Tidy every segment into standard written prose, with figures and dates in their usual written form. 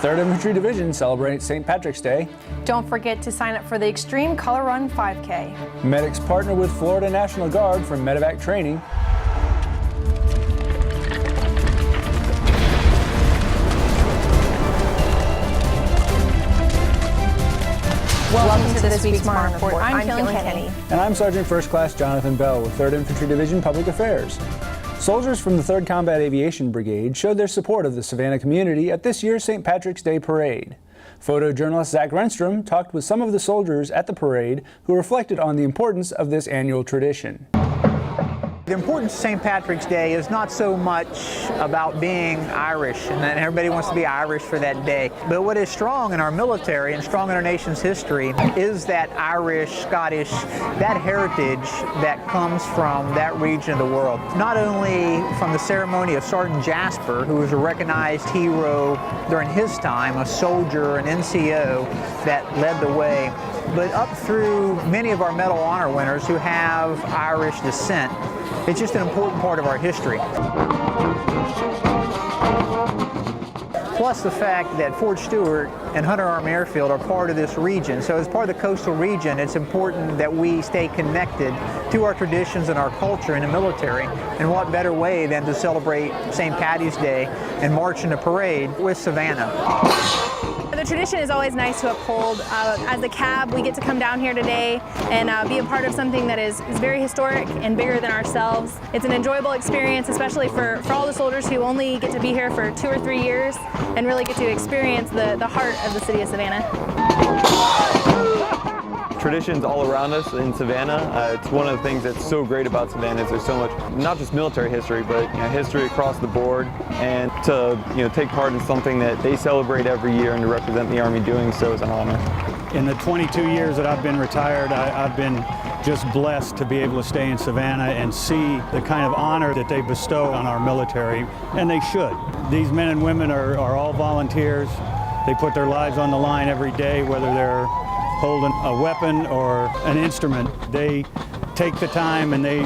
3rd Infantry Division celebrates St. Patrick's Day. Don't forget to sign up for the Extreme Color Run 5K. Medics partner with Florida National Guard for medevac training. Welcome to this week's Marne Report. I'm Kenny. And I'm Sergeant First Class Jonathan Bell with 3rd Infantry Division Public Affairs. Soldiers from the 3rd Combat Aviation Brigade showed their support of the Savannah community at this year's St. Patrick's Day Parade. Photojournalist Zach Renstrom talked with some of the soldiers at the parade who reflected on the importance of this annual tradition. The importance of St. Patrick's Day is not so much about being Irish, and everybody wants to be Irish for that day. But what is strong in our military and strong in our nation's history is that Irish, Scottish, that heritage that comes from that region of the world. Not only from the ceremony of Sergeant Jasper, who was a recognized hero during his time, a soldier, an NCO that led the way, but up through many of our Medal of Honor winners who have Irish descent. It's just an important part of our history. Plus the fact that Fort Stewart and Hunter Army Airfield are part of this region. So as part of the coastal region, it's important that we stay connected to our traditions and our culture in the military. And what better way than to celebrate St. Patty's Day and march in the parade with Savannah. The tradition is always nice to uphold. As a cab, we get to come down here today and be a part of something that is very historic and bigger than ourselves. It's an enjoyable experience, especially for all the soldiers who only get to be here for 2 or 3 years and really get to experience the heart of the city of Savannah. Traditions all around us in Savannah. It's one of the things that's so great about Savannah is there's so much, not just military history, but history across the board. And to take part in something that they celebrate every year and to represent the Army doing so is an honor. In the 22 years that I've been retired, I've been just blessed to be able to stay in Savannah and see the kind of honor that they bestow on our military, and they should. These men and women are all volunteers. They put their lives on the line every day, whether they're holding a weapon or an instrument. They take the time and they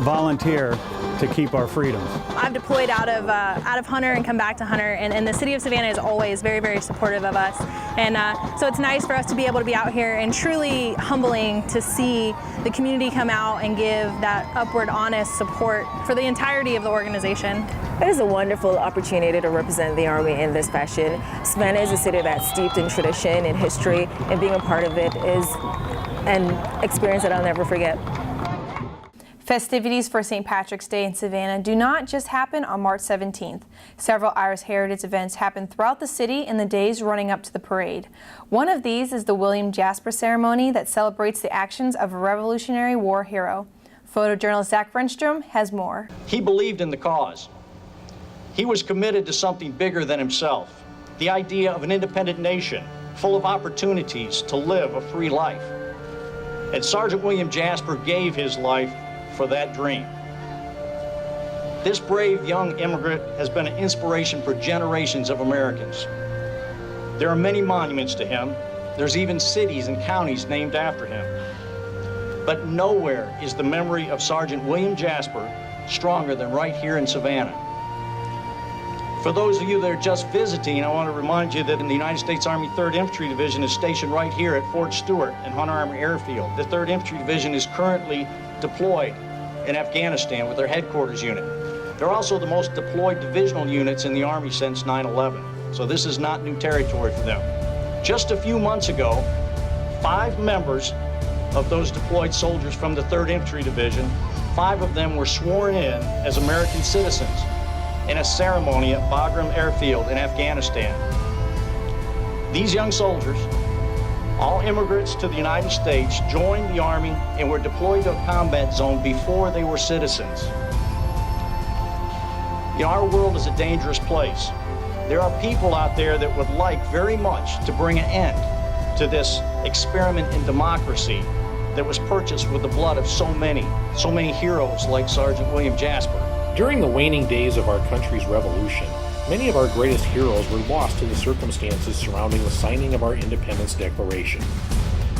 volunteer to keep our freedoms. I've deployed out of Hunter and come back to Hunter, and the city of Savannah is always very, very supportive of us. And so it's nice for us to be able to be out here, and truly humbling to see the community come out and give that upward, honest support for the entirety of the organization. It is a wonderful opportunity to represent the Army in this fashion. Savannah is a city that's steeped in tradition and history, and being a part of it is an experience that I'll never forget. Festivities for St. Patrick's Day in Savannah do not just happen on March 17th. Several Irish heritage events happen throughout the city in the days running up to the parade. One of these is the William Jasper ceremony that celebrates the actions of a Revolutionary War hero. Photojournalist Zach Renstrom has more. He believed in the cause. He was committed to something bigger than himself, the idea of an independent nation full of opportunities to live a free life. And Sergeant William Jasper gave his life for that dream. This brave young immigrant has been an inspiration for generations of Americans. There are many monuments to him. There's even cities and counties named after him. But nowhere is the memory of Sergeant William Jasper stronger than right here in Savannah. For those of you that are just visiting, I want to remind you that the United States Army 3rd Infantry Division is stationed right here at Fort Stewart and Hunter Army Airfield. The 3rd Infantry Division is currently deployed in Afghanistan with their headquarters unit. They're also the most deployed divisional units in the Army since 9/11, so this is not new territory for them. Just a few months ago, 5 members of those deployed soldiers from the 3rd Infantry Division, 5 of them were sworn in as American citizens in a ceremony at Bagram Airfield in Afghanistan. These young soldiers, all immigrants to the United States, joined the Army and were deployed to a combat zone before they were citizens. Our world is a dangerous place. There are people out there that would like very much to bring an end to this experiment in democracy that was purchased with the blood of so many heroes like Sergeant William Jasper. During the waning days of our country's revolution, many of our greatest heroes were lost to the circumstances surrounding the signing of our Independence Declaration.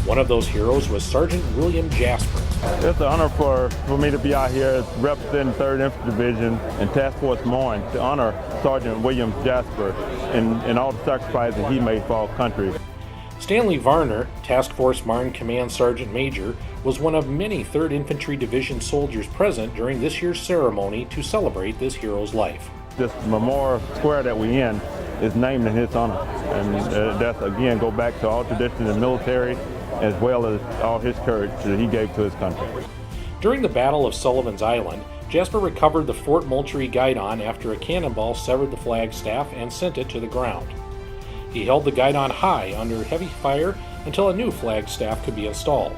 One of those heroes was Sergeant William Jasper. It's an honor for me to be out here representing 3rd Infantry Division and Task Force Marne to honor Sergeant William Jasper and all the sacrifices he made for our country. Stanley Varner, Task Force Marne Command Sergeant Major, was one of many 3rd Infantry Division soldiers present during this year's ceremony to celebrate this hero's life. This memorial square that we in is named in his honor, and that's again go back to all traditions in the military as well as all his courage that he gave to his country. During the Battle of Sullivan's Island, Jasper recovered the Fort Moultrie guidon after a cannonball severed the flagstaff and sent it to the ground. He held the guidon high under heavy fire until a new flagstaff could be installed.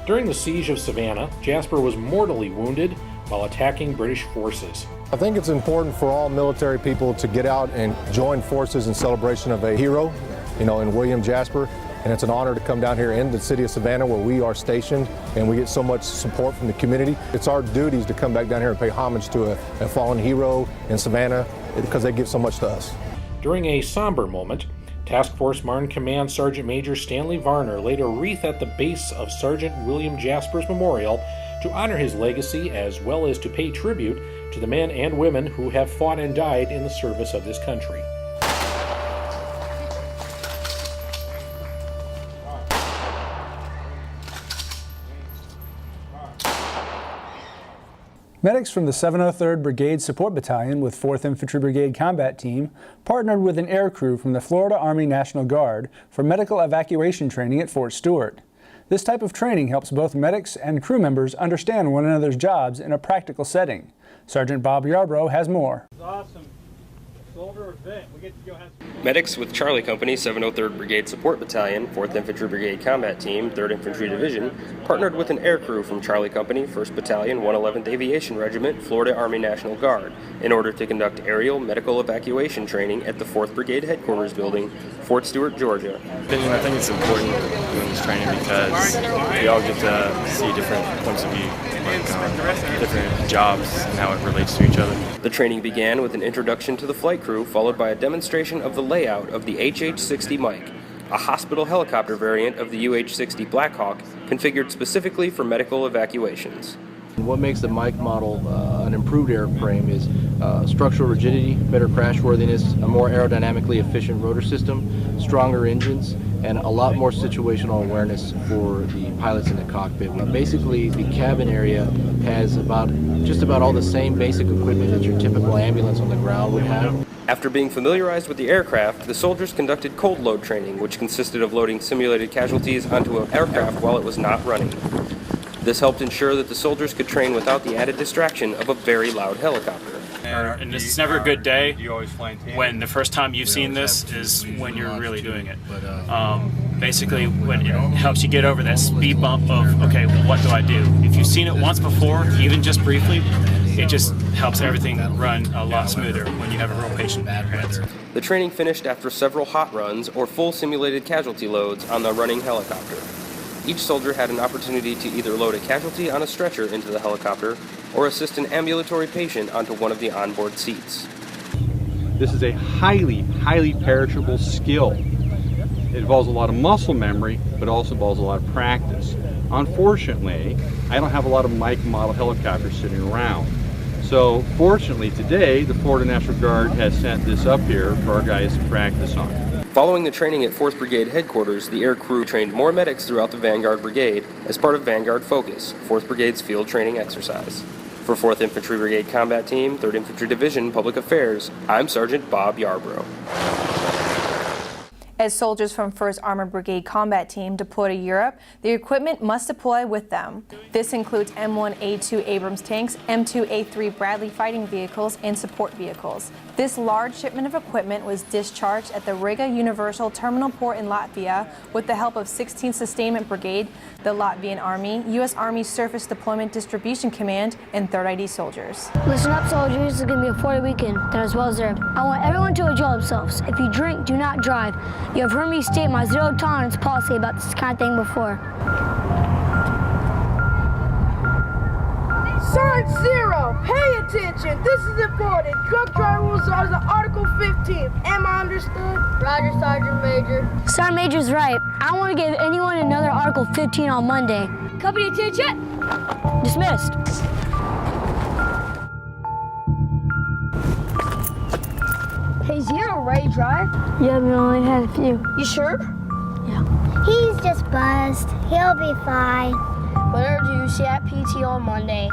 During the siege of Savannah, Jasper was mortally wounded while attacking British forces. I think it's important for all military people to get out and join forces in celebration of a hero, in William Jasper. And it's an honor to come down here in the city of Savannah where we are stationed and we get so much support from the community. It's our duties to come back down here and pay homage to a fallen hero in Savannah because they give so much to us. During a somber moment, Task Force Marne Command Sergeant Major Stanley Varner laid a wreath at the base of Sergeant William Jasper's memorial to honor his legacy as well as to pay tribute to the men and women who have fought and died in the service of this country. Medics from the 703rd Brigade Support Battalion with 4th Infantry Brigade Combat Team partnered with an air crew from the Florida Army National Guard for medical evacuation training at Fort Stewart. This type of training helps both medics and crew members understand one another's jobs in a practical setting. Sergeant Bob Yarbrough has more. Awesome. Soldier event. We get to go have Medics with Charlie Company 703rd Brigade Support Battalion, 4th Infantry Brigade Combat Team, 3rd Infantry Division, partnered with an air crew from Charlie Company, 1st Battalion, 111th Aviation Regiment, Florida Army National Guard, in order to conduct aerial medical evacuation training at the 4th Brigade Headquarters Building, Fort Stewart, Georgia. I think it's important doing this training because we all get to see different points of view, different jobs and how it relates to each other. The training began with an introduction to the flight crew, followed by a demonstration of the layout of the HH-60 Mike, a hospital helicopter variant of the UH-60 Blackhawk configured specifically for medical evacuations. What makes the Mike model an improved airframe is structural rigidity, better crashworthiness, a more aerodynamically efficient rotor system, stronger engines, and a lot more situational awareness for the pilots in the cockpit. Basically, the cabin area has just about all the same basic equipment that your typical ambulance on the ground would have. After being familiarized with the aircraft, the soldiers conducted cold load training, which consisted of loading simulated casualties onto an aircraft while it was not running. This helped ensure that the soldiers could train without the added distraction of a very loud helicopter. And it's never a good day when the first time you've seen this is when you're really doing it. Basically, when it helps you get over that speed bump of, okay, well, what do I do? If you've seen it once before, even just briefly, it just helps everything run a lot smoother when you have a real patient in your hands. The training finished after several hot runs or full simulated casualty loads on the running helicopter. Each soldier had an opportunity to either load a casualty on a stretcher into the helicopter or assist an ambulatory patient onto one of the onboard seats. This is a highly perishable skill. It involves a lot of muscle memory, but also involves a lot of practice. Unfortunately, I don't have a lot of Mike model helicopters sitting around. So fortunately today, the Florida National Guard has sent this up here for our guys to practice on. Following the training at 4th Brigade headquarters, the air crew trained more medics throughout the Vanguard Brigade as part of Vanguard Focus, 4th Brigade's field training exercise. For 4th Infantry Brigade Combat Team, 3rd Infantry Division, Public Affairs, I'm Sergeant Bob Yarbrough. As soldiers from 1st Armored Brigade Combat Team deploy to Europe, the equipment must deploy with them. This includes M1A2 Abrams tanks, M2A3 Bradley fighting vehicles, and support vehicles. This large shipment of equipment was discharged at the Riga Universal Terminal Port in Latvia with the help of 16th Sustainment Brigade, the Latvian Army, U.S. Army Surface Deployment Distribution Command, and 3rd ID soldiers. Listen up, soldiers. This is going to be a 40 weekend that is well deserved. I want everyone to enjoy themselves. If you drink, do not drive. You have heard me state my zero tolerance policy about this kind of thing before. Sergeant Zero, pay attention. This is important. Truck drivers are the Article 15. Am I understood? Roger, Sergeant Major. Sergeant Major's right. I don't want to give anyone another Article 15 on Monday. Company attention. Dismissed. Hey, Zero, ready to drive? Yeah, we only had a few. You sure? He's just buzzed. He'll be fine. Whatever do you see at PT on Monday.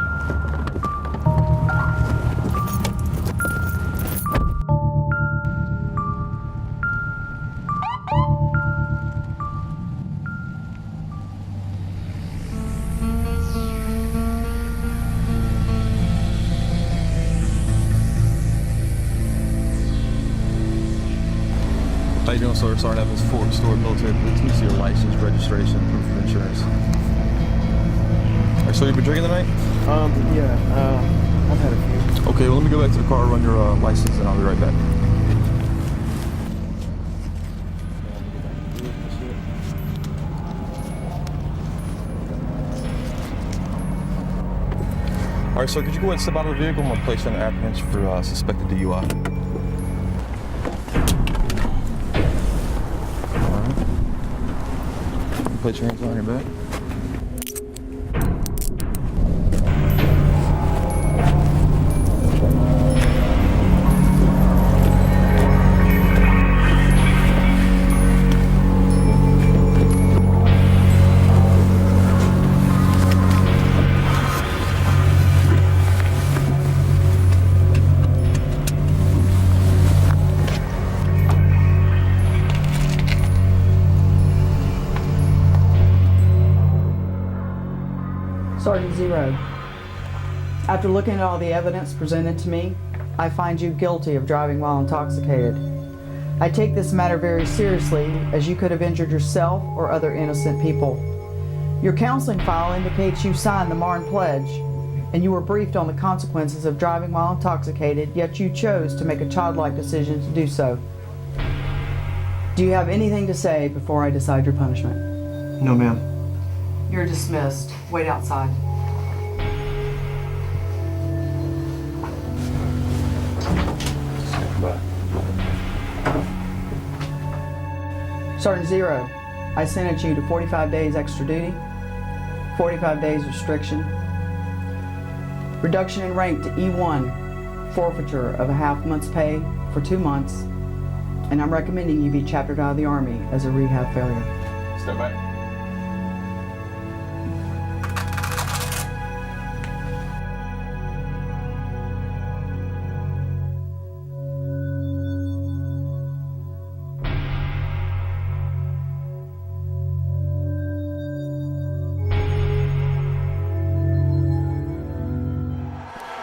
How you doing, sir? Sergeant Evans, Fort Stewart Military Police. Let me see your license, registration, proof of insurance. All right, so you've been drinking tonight? Yeah, I've had a few. Okay, well, let me go back to the car, run your license, and I'll be right back. All right, sir, could you go ahead and step out of the vehicle? I'm going to place you on apprehension for suspected DUI. Put your hands on your back. Sergeant Zero, after looking at all the evidence presented to me, I find you guilty of driving while intoxicated. I take this matter very seriously, as you could have injured yourself or other innocent people. Your counseling file indicates you signed the Marne Pledge, and you were briefed on the consequences of driving while intoxicated, yet you chose to make a childlike decision to do so. Do you have anything to say before I decide your punishment? No, ma'am. You're dismissed. Wait outside. Sergeant Zero, I sentence you to 45 days extra duty, 45 days restriction, reduction in rank to E1, forfeiture of a half month's pay for 2 months, and I'm recommending you be chaptered out of the Army as a rehab failure. Step back.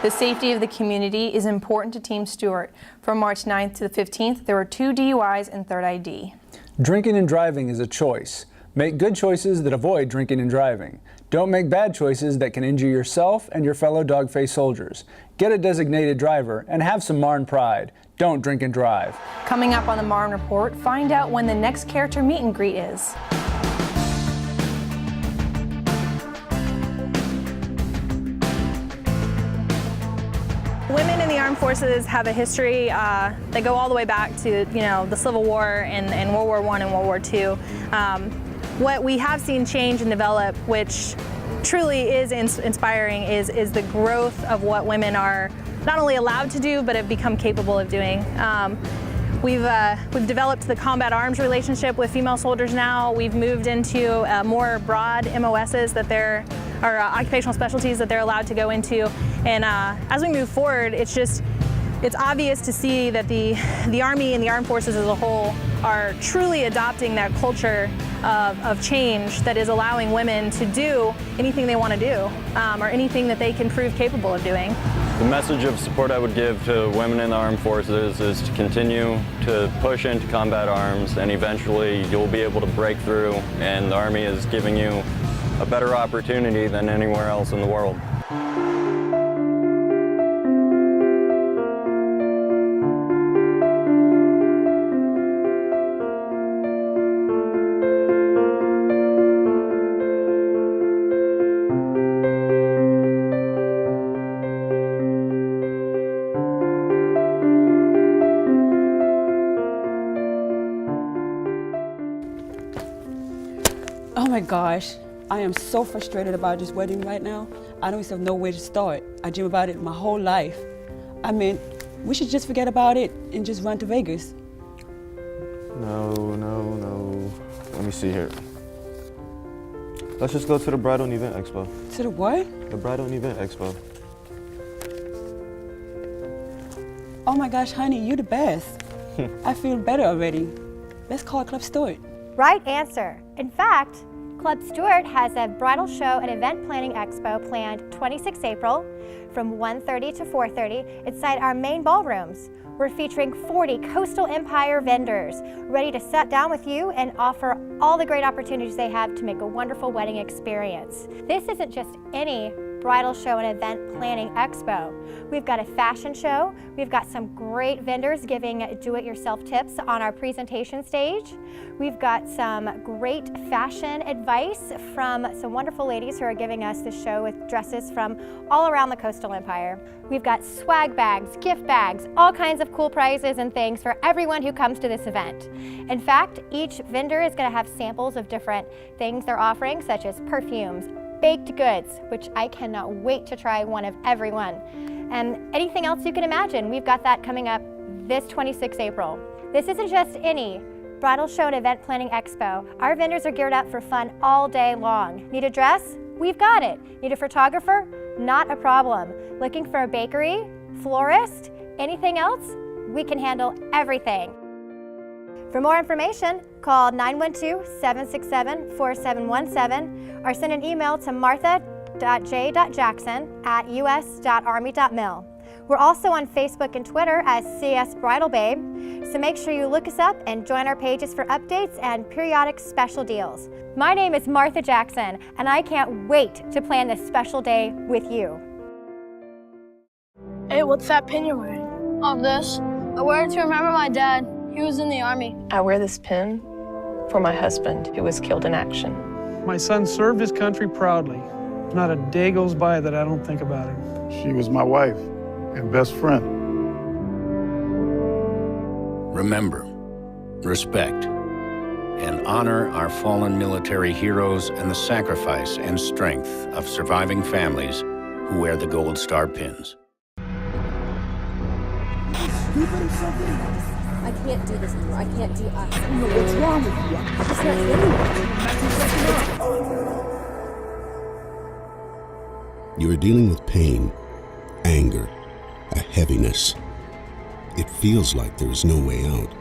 The safety of the community is important to Team Stewart. From March 9th to the 15th, there were 2 DUIs and third ID. Drinking and driving is a choice. Make good choices that avoid drinking and driving. Don't make bad choices that can injure yourself and your fellow dog-faced soldiers. Get a designated driver and have some Marne pride. Don't drink and drive. Coming up on the Marne Report, find out when the next character meet and greet is. Women in the armed forces have a history that go all the way back to, the Civil War and World War I and World War II. What we have seen change and develop, which truly is inspiring, is the growth of what women are not only allowed to do, but have become capable of doing. We've developed the combat arms relationship with female soldiers now. We've moved into more broad MOSs that they're, or occupational specialties that they're allowed to go into. And as we move forward, it's obvious to see that the Army and the armed forces as a whole are truly adopting that culture of change that is allowing women to do anything they want to do, or anything that they can prove capable of doing. The message of support I would give to women in the armed forces is to continue to push into combat arms, and eventually you'll be able to break through, and the Army is giving you a better opportunity than anywhere else in the world. my gosh, I am so frustrated about this wedding right now. I don't even know where to start. I dream about it my whole life. I mean, we should just forget about it and just run to Vegas. No. Let me see here. Let's just go to the Bridal and Event Expo. To the what? The Bridal and Event Expo. Oh my gosh, honey, you're the best. I feel better already. Let's call Club Stewart. Right answer. In fact, Club Stewart has a bridal show and event planning expo planned 26 April from 1:30 to 4:30 inside our main ballrooms. We're featuring 40 Coastal Empire vendors ready to sit down with you and offer all the great opportunities they have to make a wonderful wedding experience. This isn't just any bridal show and event planning expo. We've got a fashion show. We've got some great vendors giving do-it-yourself tips on our presentation stage. We've got some great fashion advice from some wonderful ladies who are giving us the show with dresses from all around the Coastal Empire. We've got swag bags, gift bags, all kinds of cool prizes and things for everyone who comes to this event. In fact, each vendor is going to have samples of different things they're offering, such as perfumes, baked goods, which I cannot wait to try one of every one, and anything else you can imagine. We've got that coming up this 26 April. This isn't just any bridal show and event planning expo. Our vendors are geared up for fun all day long. Need a dress? We've got it. Need a photographer? Not a problem. Looking for a bakery, florist, anything else? We can handle everything. For more information, call 912-767-4717 or send an email to martha.j.jackson@us.army.mil. We're also on Facebook and Twitter as CS Bridal Babe, so make sure you look us up and join our pages for updates and periodic special deals. My name is Martha Jackson, and I can't wait to plan this special day with you. Hey, what's that pin you're wearing? Oh, this? I wear it to remember my dad. He was in the Army. I wear this pin for my husband, who was killed in action. My son served his country proudly. Not a day goes by that I don't think about him. She was my wife and best friend. Remember, respect, and honor our fallen military heroes and the sacrifice and strength of surviving families who wear the Gold Star pins. I can't do this anymore. I can't do us. No, what's wrong with you? It's not anyone. You are dealing with pain, anger, a heaviness. It feels like there is no way out.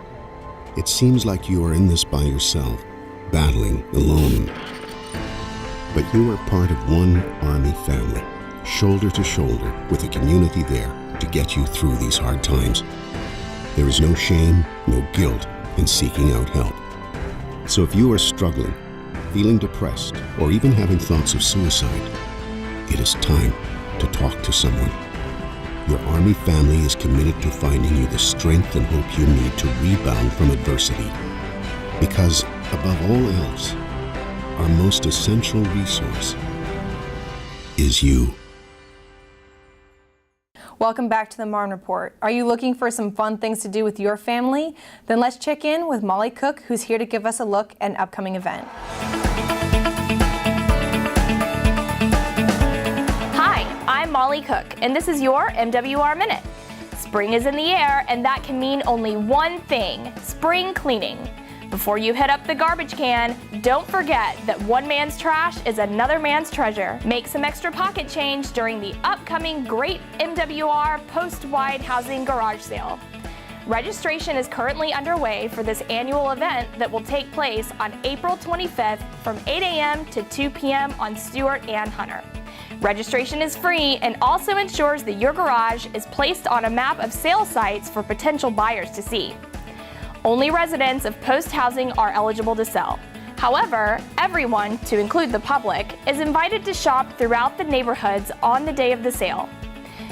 It seems like you are in this by yourself, battling alone. But you are part of one Army family, shoulder to shoulder with a community there to get you through these hard times. There is no shame, no guilt in seeking out help. So if you are struggling, feeling depressed, or even having thoughts of suicide, it is time to talk to someone. Your Army family is committed to finding you the strength and hope you need to rebound from adversity. Because, above all else, our most essential resource is you. Welcome back to the Marne Report. Are you looking for some fun things to do with your family? Then let's check in with Molly Cook, who's here to give us a look at an upcoming event. Hi, I'm Molly Cook, and this is your MWR Minute. Spring is in the air, and that can mean only one thing: spring cleaning. Before you hit up the garbage can, don't forget that one man's trash is another man's treasure. Make some extra pocket change during the upcoming Great MWR Post-Wide Housing Garage Sale. Registration is currently underway for this annual event that will take place on April 25th from 8 a.m. to 2 p.m. on Stewart and Hunter. Registration is free and also ensures that your garage is placed on a map of sale sites for potential buyers to see. Only residents of Post Housing are eligible to sell. However, everyone, to include the public, is invited to shop throughout the neighborhoods on the day of the sale.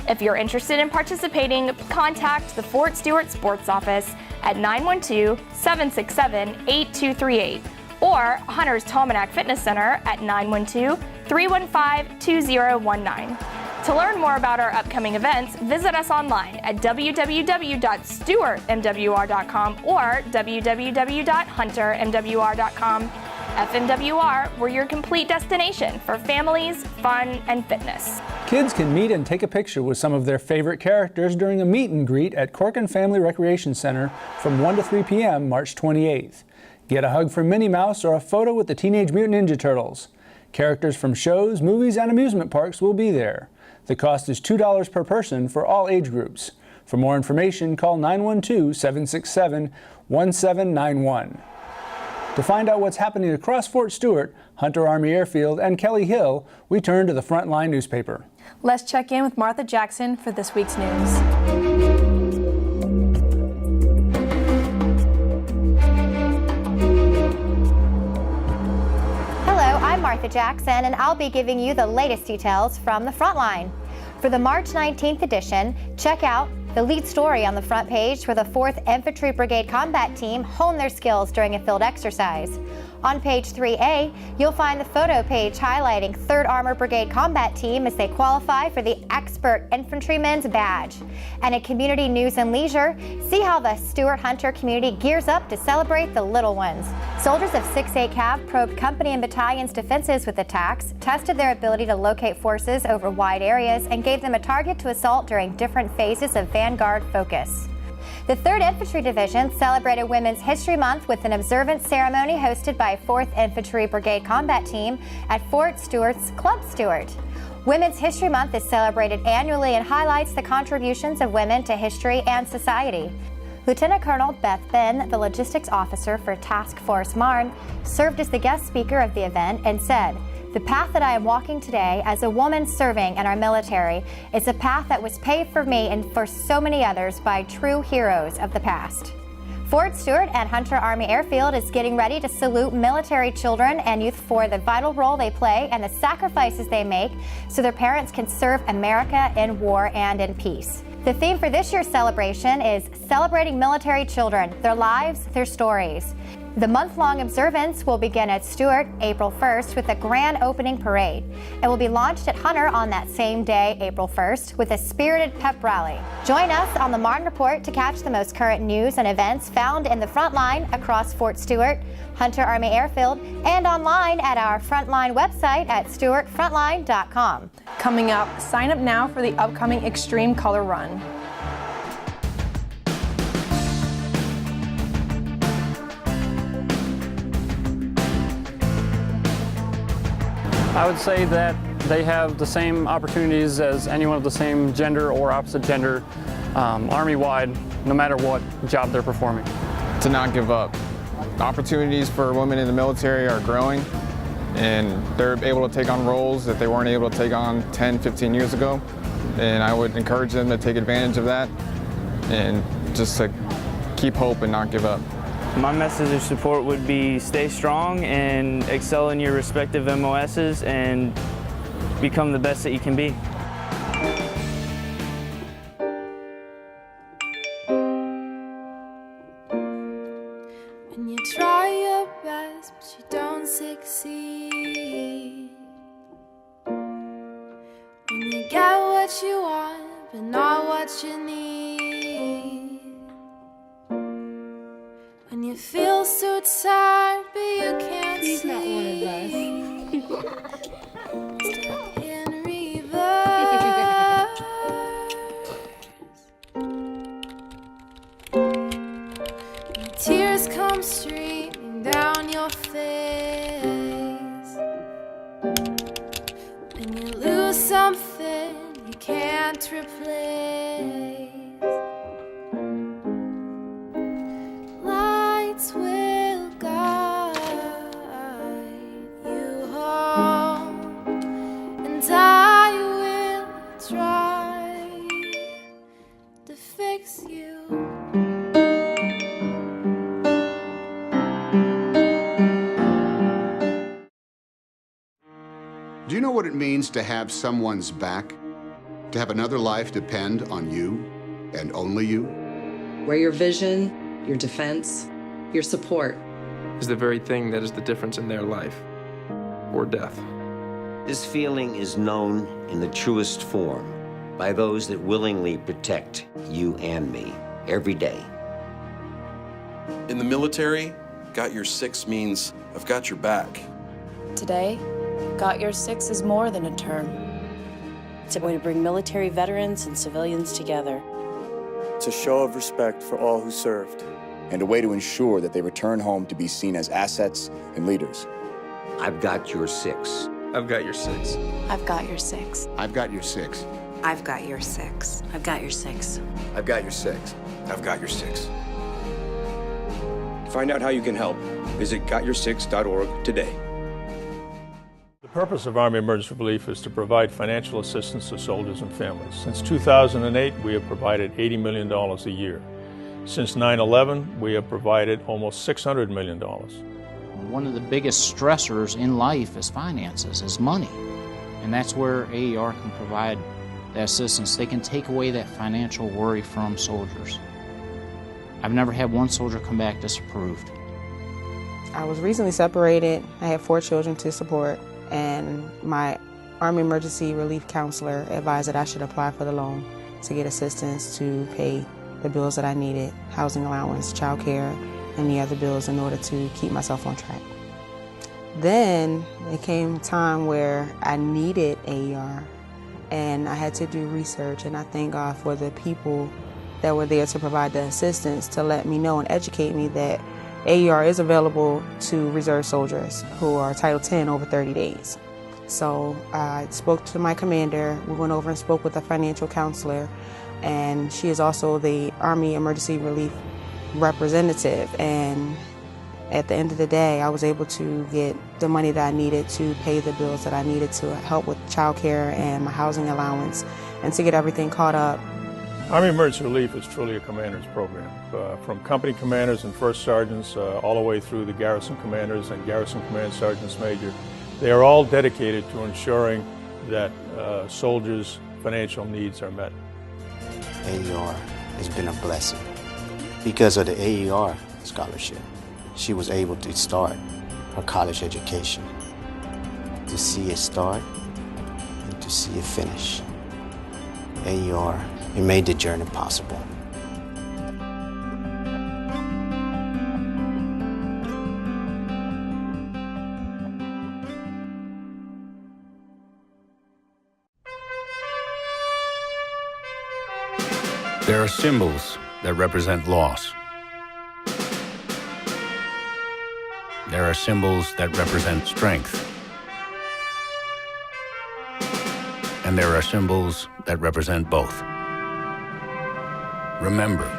If you're interested in participating, contact the Fort Stewart Sports Office at 912-767-8238 or Hunter's Tominac Fitness Center at 912-315-2019. To learn more about our upcoming events, visit us online at www.stewartmwr.com or www.huntermwr.com. FMWR, we're your complete destination for families, fun, and fitness. Kids can meet and take a picture with some of their favorite characters during a meet and greet at Corkin Family Recreation Center from 1 to 3 p.m. March 28th. Get a hug from Minnie Mouse or a photo with the Teenage Mutant Ninja Turtles. Characters from shows, movies, and amusement parks will be there. The cost is $2 per person for all age groups. For more information, call 912-767-1791. To find out what's happening across Fort Stewart, Hunter Army Airfield, and Kelly Hill, we turn to the Frontline newspaper. Let's check in with Martha Jackson for this week's news. Hello, I'm Martha Jackson, and I'll be giving you the latest details from the Frontline. For the March 19th edition, check out the lead story on the front page where the 4th Infantry Brigade Combat Team honed their skills during a field exercise. On page 3A, you'll find the photo page highlighting 3rd Armored Brigade Combat Team as they qualify for the Expert Infantryman's Badge. And in Community News and Leisure, see how the Stewart Hunter community gears up to celebrate the little ones. Soldiers of 6-8 Cav probed company and battalion's defenses with attacks, tested their ability to locate forces over wide areas, and gave them a target to assault during different phases of Vanguard focus. The 3rd Infantry Division celebrated Women's History Month with an observance ceremony hosted by 4th Infantry Brigade Combat Team at Fort Stewart's Club Stewart. Women's History Month is celebrated annually and highlights the contributions of women to history and society. Lieutenant Colonel Beth Ben, the logistics officer for Task Force Marne, served as the guest speaker of the event and said, "The path that I am walking today as a woman serving in our military is a path that was paved for me and for so many others by true heroes of the past." Fort Stewart and Hunter Army Airfield is getting ready to salute military children and youth for the vital role they play and the sacrifices they make so their parents can serve America in war and in peace. The theme for this year's celebration is Celebrating Military Children, Their Lives, Their Stories. The month-long observance will begin at Stewart April 1st with a grand opening parade. It will be launched at Hunter on that same day, April 1st, with a spirited pep rally. Join us on the Marne Report to catch the most current news and events found in the Frontline across Fort Stewart, Hunter Army Airfield, and online at our Frontline website at stewartfrontline.com. Coming up, sign up now for the upcoming Extreme Color Run. I would say that they have the same opportunities as anyone of the same gender or opposite gender, Army-wide, no matter what job they're performing. To not give up. Opportunities for women in the military are growing, and they're able to take on roles that they weren't able to take on 10, 15 years ago. And I would encourage them to take advantage of that and just to keep hope and not give up. My message of support would be stay strong and excel in your respective MOSs and become the best that you can be. When you try your best but you don't succeed, when you get what you want but not what you need, when you feel so tired but you can't sleep. He's not one of us. Step in reverse. When tears come streaming down your face, when you lose something you can't replace, will guide you home, and I will try to fix you. Do you know what it means to have someone's back? To have another life depend on you and only you? Where your vision, your defense, your support is the very thing that is the difference in their life or death. This feeling is known in the truest form by those that willingly protect you and me every day. In the military, Got Your Six means I've got your back. Today, Got Your Six is more than a term. It's a way to bring military veterans and civilians together. It's a show of respect for all who served. And a way to ensure that they return home to be seen as assets and leaders. I've got your six. I've got your six. I've got your six. I've got your six. I've got your six. I've got your six. I've got your six. I've got your six. To find out how you can help, visit gotyoursix.org today. The purpose of Army Emergency Relief is to provide financial assistance to soldiers and families. Since 2008, we have provided $80 million a year. Since 9/11, we have provided almost $600 million. One of the biggest stressors in life is finances, is money. And that's where AER can provide that assistance. They can take away that financial worry from soldiers. I've never had one soldier come back disapproved. I was recently separated. I had 4 children to support, and my Army Emergency Relief counselor advised that I should apply for the loan to get assistance to pay the bills that I needed, housing allowance, child care, and the other bills in order to keep myself on track. Then it came a time where I needed AER, and I had to do research, and I thank God for the people that were there to provide the assistance to let me know and educate me that AER is available to reserve soldiers who are Title 10 over 30 days. So I spoke to my commander, we went over and spoke with a financial counselor, and she is also the Army Emergency Relief representative. And at the end of the day, I was able to get the money that I needed to pay the bills that I needed to help with childcare and my housing allowance and to get everything caught up. Army Emergency Relief is truly a commander's program. From company commanders and first sergeants all the way through the garrison commanders and garrison command sergeants major, they are all dedicated to ensuring that soldiers' financial needs are met. AER has been a blessing. Because of the AER scholarship, she was able to start her college education, to see it start and to see it finish. AER, it made the journey possible. There are symbols that represent loss. There are symbols that represent strength. And there are symbols that represent both. Remember,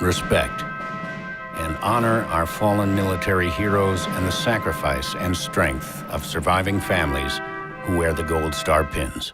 respect, and honor our fallen military heroes and the sacrifice and strength of surviving families who wear the Gold Star pins.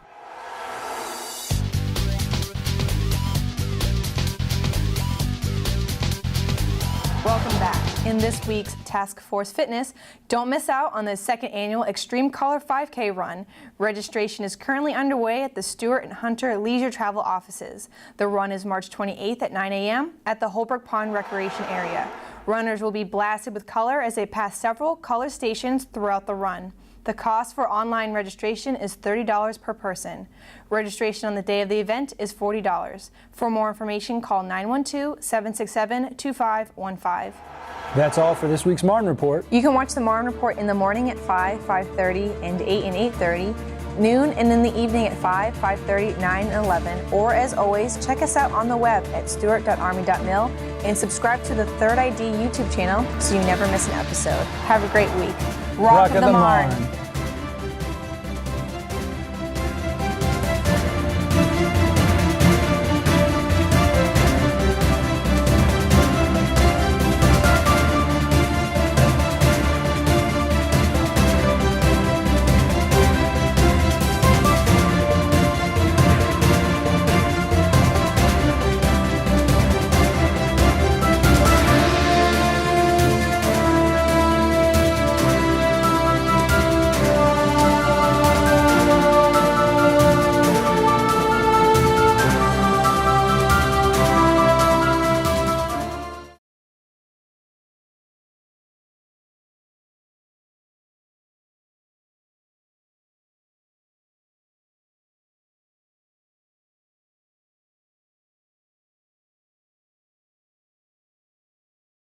Welcome back. In this week's Task Force Fitness, don't miss out on the 2nd annual Extreme Color 5K run. Registration is currently underway at the Stewart and Hunter Leisure Travel offices. The run is March 28th at 9 a.m. at the Holbrook Pond Recreation Area. Runners will be blasted with color as they pass several color stations throughout the run. The cost for online registration is $30 per person. Registration on the day of the event is $40. For more information, call 912-767-2515. That's all for this week's Marne Report. You can watch the Marne Report in the morning at 5, 5:30, and 8 and 8:30, noon, and in the evening at 5, 5:30, 9, and 11. Or as always, check us out on the web at stewart.army.mil and subscribe to the Third ID YouTube channel so you never miss an episode. Have a great week. Rock the Marne.